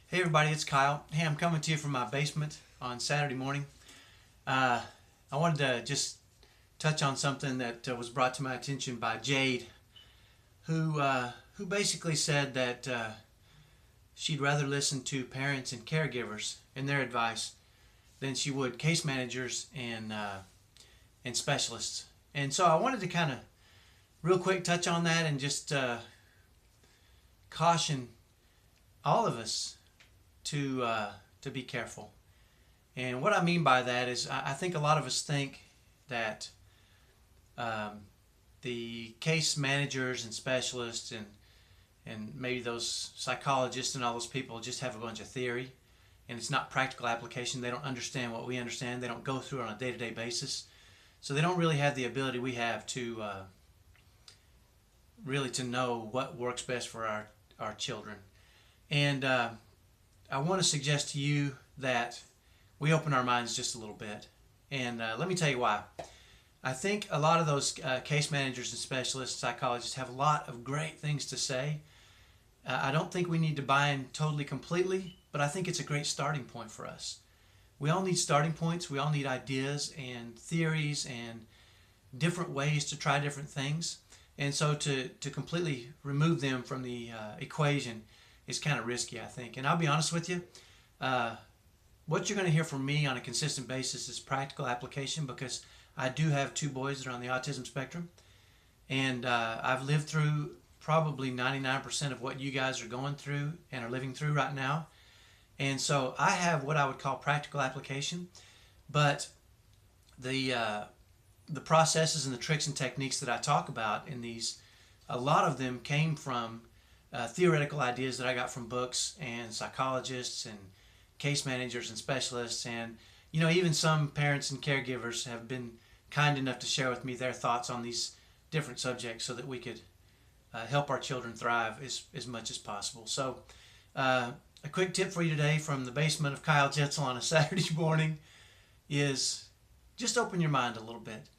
Hey everybody, it's Kyle. Hey, I'm coming to you from my basement on Saturday morning. I wanted to just touch on something that was brought to my attention by Jade, who basically said that she'd rather listen to parents and caregivers and their advice than she would case managers and specialists. And so I wanted to kind of real quick touch on that and just caution all of us to be careful. And what I mean by that is I think a lot of us think that um, the case managers and specialists and maybe those psychologists and all those people just have a bunch of theory and it's not practical application. They don't understand what we understand. They don't go through it on a day-to-day basis. So they don't really have the ability we have to really to know what works best for our children. And I want to suggest to you that we open our minds just a little bit. And let me tell you why. I think a lot of those case managers and specialists, psychologists have a lot of great things to say. I don't think we need to buy in totally completely, but I think it's a great starting point for us. We all need starting points. We all need ideas and theories and different ways to try different things. And so to completely remove them from the equation is kind of risky, I think. And I'll be honest with you, what you're going to hear from me on a consistent basis is practical application, because I do have two boys that are on the autism spectrum, and I've lived through probably 99% of what you guys are going through and are living through right now. And so I have what I would call practical application, but the processes and the tricks and techniques that I talk about in these, a lot of them came from theoretical ideas that I got from books and psychologists and case managers and specialists, and even some parents and caregivers have been kind enough to share with me their thoughts on these different subjects so that we could help our children thrive as much as possible. So a quick tip for you today from the basement of Kyle Jetsel on a Saturday morning is just open your mind a little bit.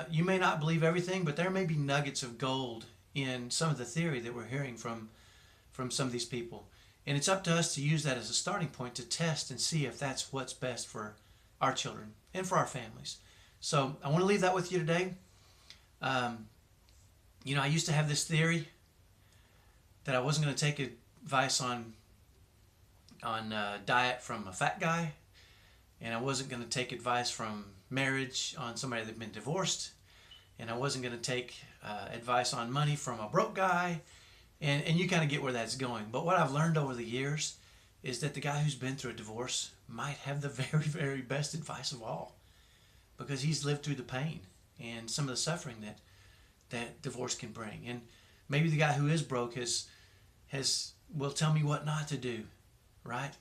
You may not believe everything, but there may be nuggets of gold in some of the theory that we're hearing from some of these people. And it's up to us to use that as a starting point to test and see if that's what's best for our children and for our families. So I want to leave that with you today. I used to have this theory that I wasn't going to take advice on diet from a fat guy, and I wasn't going to take advice from marriage on somebody that had been divorced, and I wasn't going to take advice on money from a broke guy, and you kind of get where that's going. But what I've learned over the years is that the guy who's been through a divorce might have the very, very best advice of all, because he's lived through the pain and some of the suffering that divorce can bring. And maybe the guy who is broke will tell me what not to do, right?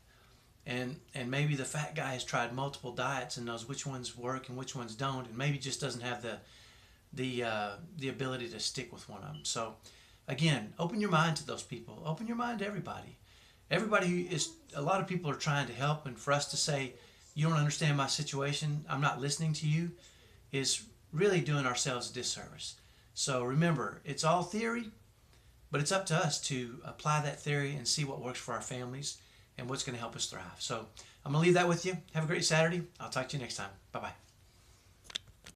And maybe the fat guy has tried multiple diets and knows which ones work and which ones don't, and maybe just doesn't have the ability to stick with one of them. So again, open your mind to those people. Open your mind to everybody. A lot of people are trying to help, and for us to say, you don't understand my situation, I'm not listening to you, is really doing ourselves a disservice. So remember, it's all theory, but it's up to us to apply that theory and see what works for our families and what's going to help us thrive. So I'm going to leave that with you. Have a great Saturday. I'll talk to you next time. Bye-bye.